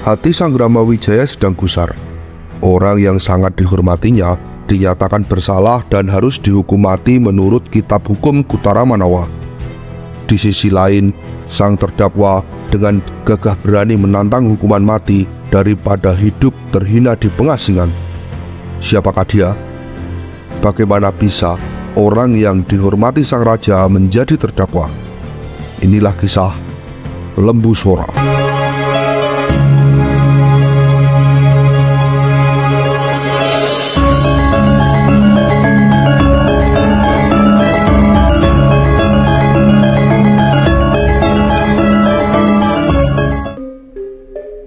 Hati Sang Ramawijaya sedang gusar. Orang yang sangat dihormatinya dinyatakan bersalah dan harus dihukum mati menurut kitab hukum Kutara Manawa. Di sisi lain, sang terdakwa dengan gagah berani menantang hukuman mati daripada hidup terhina di pengasingan. Siapakah dia? Bagaimana bisa orang yang dihormati sang raja menjadi terdakwa? Inilah kisah Lembu Sora.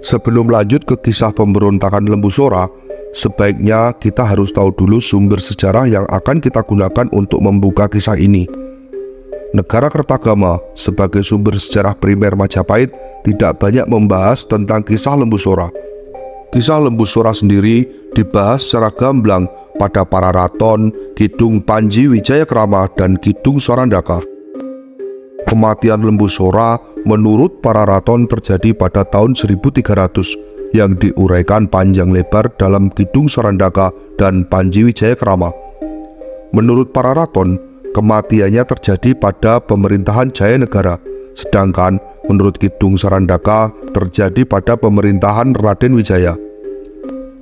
Sebelum lanjut ke kisah pemberontakan Lembu Sora, sebaiknya kita harus tahu dulu sumber sejarah yang akan kita gunakan untuk membuka kisah ini. Negara Kertagama sebagai sumber sejarah primer Majapahit tidak banyak membahas tentang kisah Lembu Sora. Kisah Lembu Sora sendiri dibahas secara gamblang pada para raton, Kidung Panji Wijayakrama, dan Kidung Sorandaka. Kematian Lembu Sora menurut para raton terjadi pada tahun 1300 yang diuraikan panjang lebar dalam Kidung Sorandaka dan Panji Wijayakrama. Menurut para raton, kematiannya terjadi pada pemerintahan Jayanegara, sedangkan menurut Kidung Sorandaka terjadi pada pemerintahan Raden Wijaya.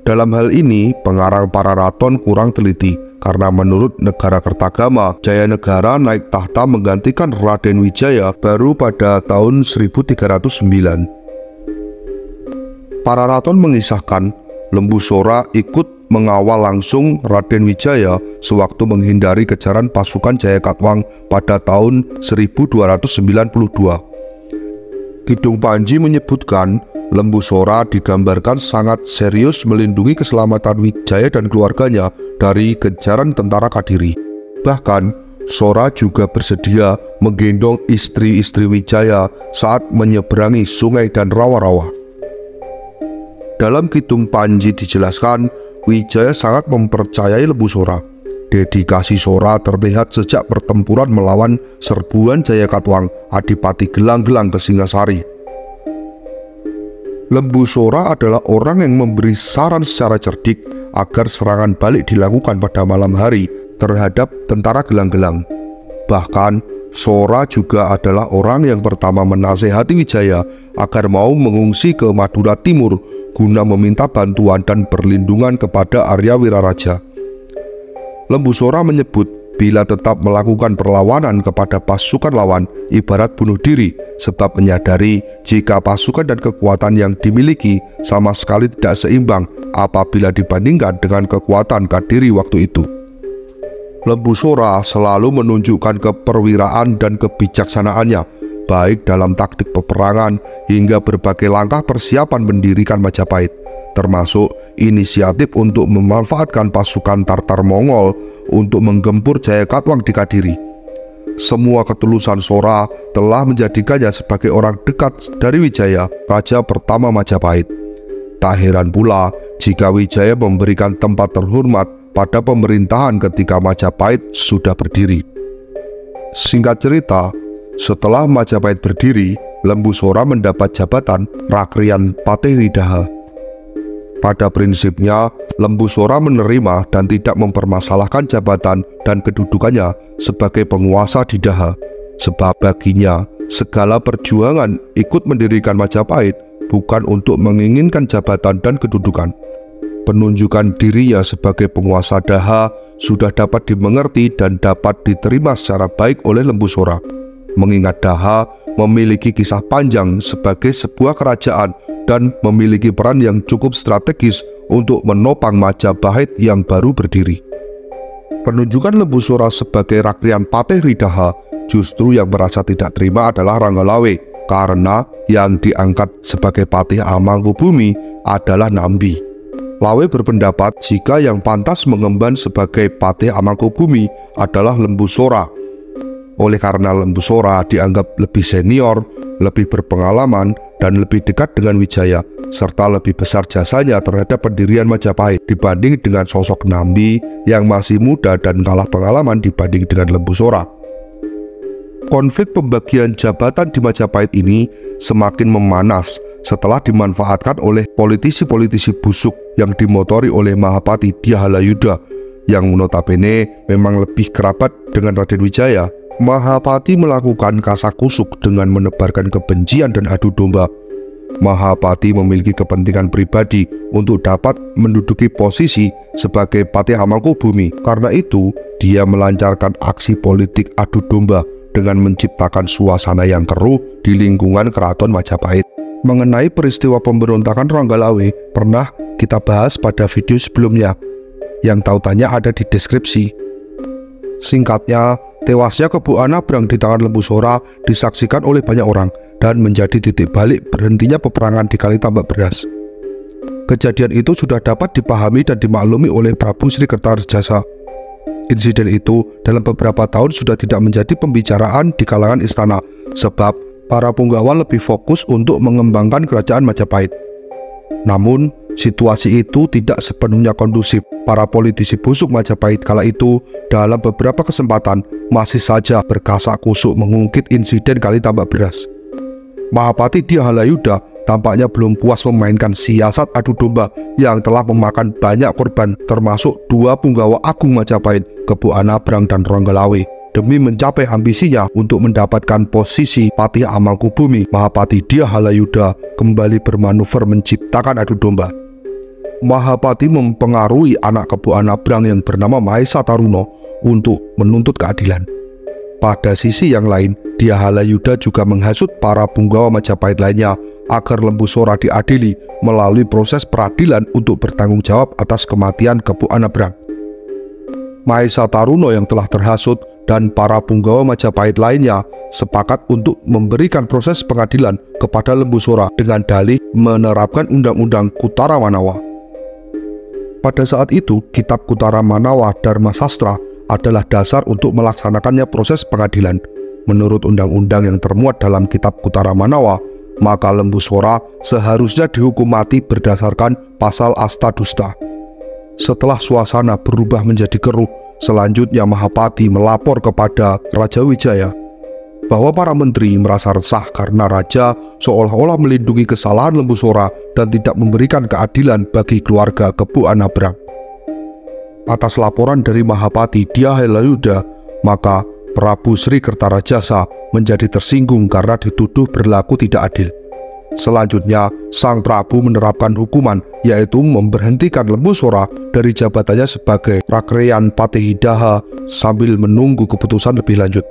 Dalam hal ini, pengarang para raton kurang teliti, karena menurut negara Kertagama, Jayanegara naik tahta menggantikan Raden Wijaya baru pada tahun 1309. Para raton mengisahkan Lembu Sora ikut mengawal langsung Raden Wijaya sewaktu menghindari kejaran pasukan Jayakatwang pada tahun 1292. Kidung Panji menyebutkan Lembu Sora digambarkan sangat serius melindungi keselamatan Wijaya dan keluarganya dari kejaran tentara Kadiri. Bahkan, Sora juga bersedia menggendong istri-istri Wijaya saat menyeberangi sungai dan rawa-rawa. Dalam Kidung Panji dijelaskan, Wijaya sangat mempercayai Lembu Sora. Dedikasi Sora terlihat sejak pertempuran melawan serbuan Jayakatwang, Adipati Gelang-Gelang ke Singasari. Lembu Sora adalah orang yang memberi saran secara cerdik agar serangan balik dilakukan pada malam hari terhadap tentara Gelang-Gelang. Bahkan, Sora juga adalah orang yang pertama menasehati Wijaya agar mau mengungsi ke Madura Timur guna meminta bantuan dan perlindungan kepada Arya Wiraraja. Lembu Sora menyebut bila tetap melakukan perlawanan kepada pasukan lawan ibarat bunuh diri, sebab menyadari jika pasukan dan kekuatan yang dimiliki sama sekali tidak seimbang apabila dibandingkan dengan kekuatan Kadiri waktu itu. Lembu Sora selalu menunjukkan keperwiraan dan kebijaksanaannya, baik dalam taktik peperangan hingga berbagai langkah persiapan mendirikan Majapahit, termasuk inisiatif untuk memanfaatkan pasukan Tartar Mongol untuk menggempur Jayakatwang di Kadiri. Semua ketulusan Sora telah menjadikannya sebagai orang dekat dari Wijaya, raja pertama Majapahit. Tak heran pula jika Wijaya memberikan tempat terhormat pada pemerintahan ketika Majapahit sudah berdiri. Singkat cerita, setelah Majapahit berdiri, Lembu Sora mendapat jabatan Rakrian Patihridaha. Pada prinsipnya, Lembu Sora menerima dan tidak mempermasalahkan jabatan dan kedudukannya sebagai penguasa di Daha, sebab baginya segala perjuangan ikut mendirikan Majapahit bukan untuk menginginkan jabatan dan kedudukan. Penunjukan dirinya sebagai penguasa Daha sudah dapat dimengerti dan dapat diterima secara baik oleh Lembu Sora, mengingat Daha memiliki kisah panjang sebagai sebuah kerajaan dan memiliki peran yang cukup strategis untuk menopang Majapahit yang baru berdiri. Penunjukan Lembu Sora sebagai Rakrian Patihridaha justru yang merasa tidak terima adalah Ranggalawe, karena yang diangkat sebagai Patih Amangkubumi adalah Nambi. Lawe berpendapat jika yang pantas mengemban sebagai Patih Amangkubumi adalah Lembu Sora. Oleh karena Lembu Sora dianggap lebih senior, lebih berpengalaman, dan lebih dekat dengan Wijaya, serta lebih besar jasanya terhadap pendirian Majapahit dibanding dengan sosok Nambi yang masih muda dan kalah pengalaman dibanding dengan Lembu Sora. Konflik pembagian jabatan di Majapahit ini semakin memanas setelah dimanfaatkan oleh politisi-politisi busuk yang dimotori oleh Mahapati Dyahalayudha yang notabene memang lebih kerabat dengan Raden Wijaya. Mahapati melakukan kasakusuk dengan menebarkan kebencian dan adu domba. Mahapati memiliki kepentingan pribadi untuk dapat menduduki posisi sebagai Patih Hamengkubumi. Karena itu, dia melancarkan aksi politik adu domba dengan menciptakan suasana yang keruh di lingkungan Keraton Majapahit. Mengenai peristiwa pemberontakan Ronggolawe pernah kita bahas pada video sebelumnya, yang tautannya ada di deskripsi. Singkatnya, tewasnya Kebu Anabrang di tangan Lembu Sora disaksikan oleh banyak orang dan menjadi titik balik berhentinya peperangan di Kali Tambak Beras. Kejadian itu sudah dapat dipahami dan dimaklumi oleh Prabu Sri Kertaredjasa. Insiden itu dalam beberapa tahun sudah tidak menjadi pembicaraan di kalangan istana, sebab para punggawa lebih fokus untuk mengembangkan kerajaan Majapahit. Namun, situasi itu tidak sepenuhnya kondusif. Para politisi busuk Majapahit kala itu dalam beberapa kesempatan masih saja berkasak-kusuk mengungkit insiden Kali Tambak Beras. Mahapati Dyahalayudha tampaknya belum puas memainkan siasat adu domba yang telah memakan banyak korban, termasuk dua punggawa agung Majapahit, Kebu Anabrang dan Ronggolawe. Demi mencapai ambisinya untuk mendapatkan posisi Patih Hamengkubumi, Mahapati Dyahalayudha kembali bermanuver menciptakan adu domba. Mahapati mempengaruhi anak Kebu Anabrang yang bernama Mahesa Taruno untuk menuntut keadilan. Pada sisi yang lain, Dyahalayudha juga menghasut para punggawa Majapahit lainnya agar Lembu Sora diadili melalui proses peradilan untuk bertanggung jawab atas kematian Kebu Anabrang. Mahesa Taruno yang telah terhasut dan para punggawa Majapahit lainnya sepakat untuk memberikan proses pengadilan kepada Lembu Sora dengan dalih menerapkan Undang-Undang Kutara Manawa. Pada saat itu, Kitab Kutara Manawa Dharma Sastra adalah dasar untuk melaksanakannya proses pengadilan. Menurut undang-undang yang termuat dalam Kitab Kutara Manawa, maka Lembu Sora seharusnya dihukum mati berdasarkan pasal Asta Dusta. Setelah suasana berubah menjadi keruh, selanjutnya Mahapati melapor kepada Raja Wijaya bahwa para menteri merasa resah karena raja seolah-olah melindungi kesalahan Lembu Sora dan tidak memberikan keadilan bagi keluarga Kebu Anabrang. Atas laporan dari Mahapati Dyahalayudha, maka Prabu Sri Kertaredjasa menjadi tersinggung karena dituduh berlaku tidak adil. Selanjutnya, Sang Prabu menerapkan hukuman, yaitu memberhentikan Lembu Sora dari jabatannya sebagai Rakreyan Patihidaha sambil menunggu keputusan lebih lanjut.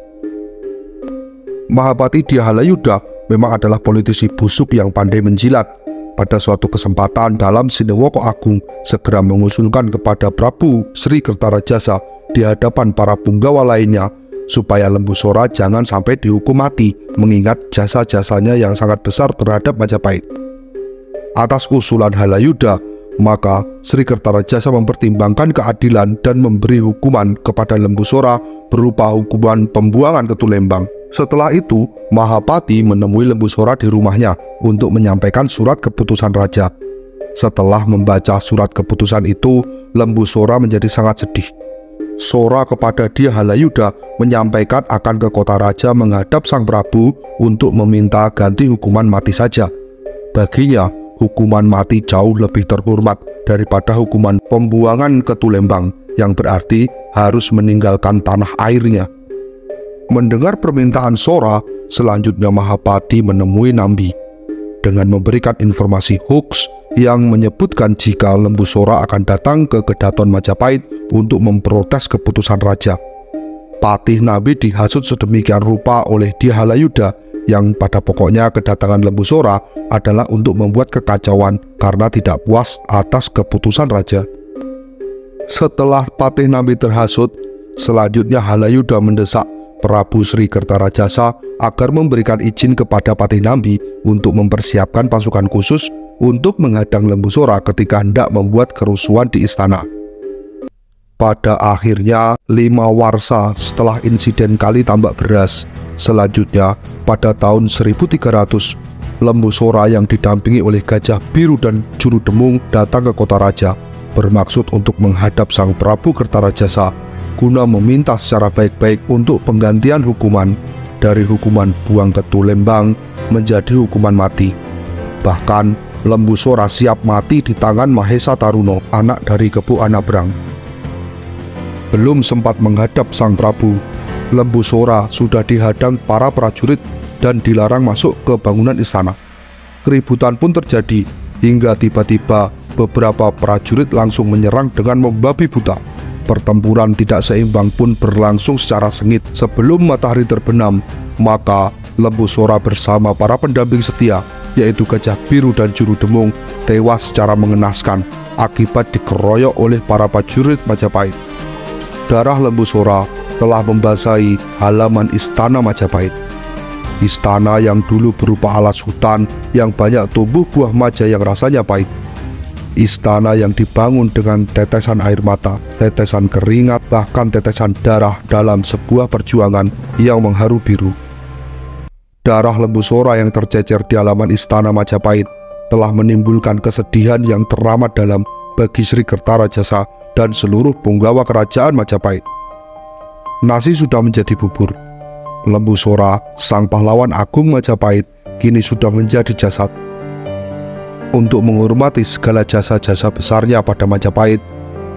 Mahapati Dyahalayudha memang adalah politisi busuk yang pandai menjilat. Pada suatu kesempatan dalam Sinewoko Agung segera mengusulkan kepada Prabu Sri Kertaredjasa di hadapan para punggawa lainnya supaya Lembu Sora jangan sampai dihukum mati mengingat jasa-jasanya yang sangat besar terhadap Majapahit. Atas usulan Halayudha, maka Sri Kertaredjasa mempertimbangkan keadilan dan memberi hukuman kepada Lembu Sora berupa hukuman pembuangan ke Tulembang. Setelah itu, Mahapati menemui Lembu Sora di rumahnya untuk menyampaikan surat keputusan raja. Setelah membaca surat keputusan itu, Lembu Sora menjadi sangat sedih. Sora kepada Dyahalayudha menyampaikan akan ke kota raja menghadap Sang Prabu untuk meminta ganti hukuman mati saja. Baginya, hukuman mati jauh lebih terhormat daripada hukuman pembuangan ke Tulembang, yang berarti harus meninggalkan tanah airnya. Mendengar permintaan Sora, selanjutnya Mahapati menemui Nambi dengan memberikan informasi hoax yang menyebutkan jika Lembu Sora akan datang ke Kedaton Majapahit untuk memprotes keputusan raja. Patih Nambi dihasut sedemikian rupa oleh Dyahalayudha yang pada pokoknya kedatangan Lembu Sora adalah untuk membuat kekacauan karena tidak puas atas keputusan raja. Setelah Patih Nambi terhasut, selanjutnya Halayudha mendesak Prabu Sri Kertaredjasa agar memberikan izin kepada Patih Nambi untuk mempersiapkan pasukan khusus untuk menghadang Lembu Sora ketika hendak membuat kerusuhan di istana. Pada akhirnya 5 warsa setelah insiden Kali Tambak Beras, selanjutnya pada tahun 1300, Lembu Sora yang didampingi oleh Gajah Biru dan Juru Demung datang ke kota raja, bermaksud untuk menghadap Sang Prabu Kertaredjasa guna meminta secara baik-baik untuk penggantian hukuman dari hukuman buang ke Tulembang menjadi hukuman mati. Bahkan Lembusora siap mati di tangan Mahesa Taruno, anak dari Kepu Anabrang. Belum sempat menghadap Sang Prabu, Lembusora sudah dihadang para prajurit dan dilarang masuk ke bangunan istana. Keributan pun terjadi hingga tiba-tiba beberapa prajurit langsung menyerang dengan membabi buta. Pertempuran tidak seimbang pun berlangsung secara sengit. Sebelum matahari terbenam, maka Lembusora bersama para pendamping setia, yaitu Gajah Biru dan Juru Demung, tewas secara mengenaskan akibat dikeroyok oleh para prajurit Majapahit. Darah Lembusora telah membasahi halaman istana Majapahit. Istana yang dulu berupa alas hutan yang banyak tumbuh buah maja yang rasanya pahit. Istana yang dibangun dengan tetesan air mata, tetesan keringat, bahkan tetesan darah dalam sebuah perjuangan yang mengharu biru. Darah Lembusora yang tercecer di halaman istana Majapahit telah menimbulkan kesedihan yang teramat dalam bagi Sri Kertarajasa dan seluruh punggawa kerajaan Majapahit. Nasi sudah menjadi bubur. Lembusora, sang pahlawan agung Majapahit, kini sudah menjadi jasad. Untuk menghormati segala jasa-jasa besarnya pada Majapahit,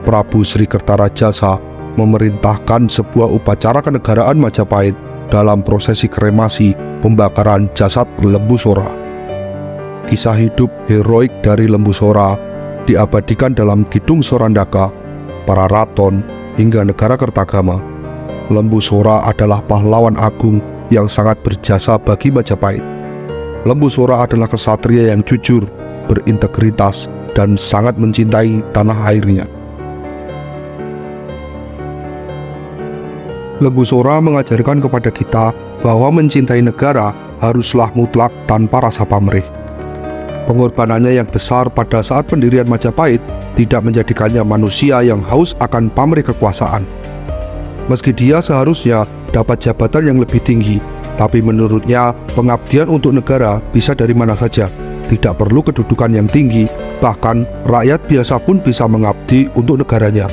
Prabu Sri Kertarajasa memerintahkan sebuah upacara kenegaraan Majapahit dalam prosesi kremasi pembakaran jasad Lembusora. Kisah hidup heroik dari Lembusora diabadikan dalam Kidung Sorandaka, para raton, hingga negara Kertagama. Lembusora adalah pahlawan agung yang sangat berjasa bagi Majapahit. Lembusora adalah kesatria yang jujur, berintegritas, dan sangat mencintai tanah airnya. Lembusora mengajarkan kepada kita bahwa mencintai negara haruslah mutlak tanpa rasa pamrih. Pengorbanannya yang besar pada saat pendirian Majapahit tidak menjadikannya manusia yang haus akan pamrih kekuasaan. Meski dia seharusnya dapat jabatan yang lebih tinggi, tapi menurutnya pengabdian untuk negara bisa dari mana saja, tidak perlu kedudukan yang tinggi, bahkan rakyat biasa pun bisa mengabdi untuk negaranya.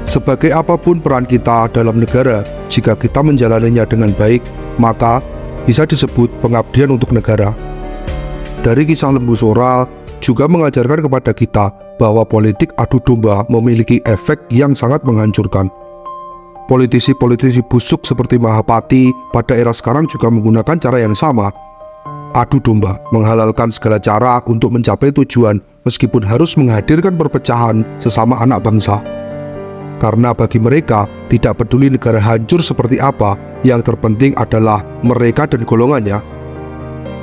Sebagai apapun peran kita dalam negara, jika kita menjalaninya dengan baik, maka bisa disebut pengabdian untuk negara. Dari kisah Lembusora juga mengajarkan kepada kita bahwa politik adu domba memiliki efek yang sangat menghancurkan. Politisi-politisi busuk seperti Mahapati pada era sekarang juga menggunakan cara yang sama. Adu domba, menghalalkan segala cara untuk mencapai tujuan meskipun harus menghadirkan perpecahan sesama anak bangsa. Karena bagi mereka tidak peduli negara hancur seperti apa, yang terpenting adalah mereka dan golongannya.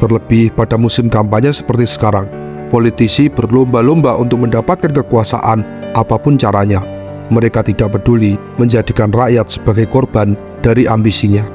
Terlebih pada musim kampanye seperti sekarang, politisi berlomba-lomba untuk mendapatkan kekuasaan apapun caranya. Mereka tidak peduli menjadikan rakyat sebagai korban dari ambisinya.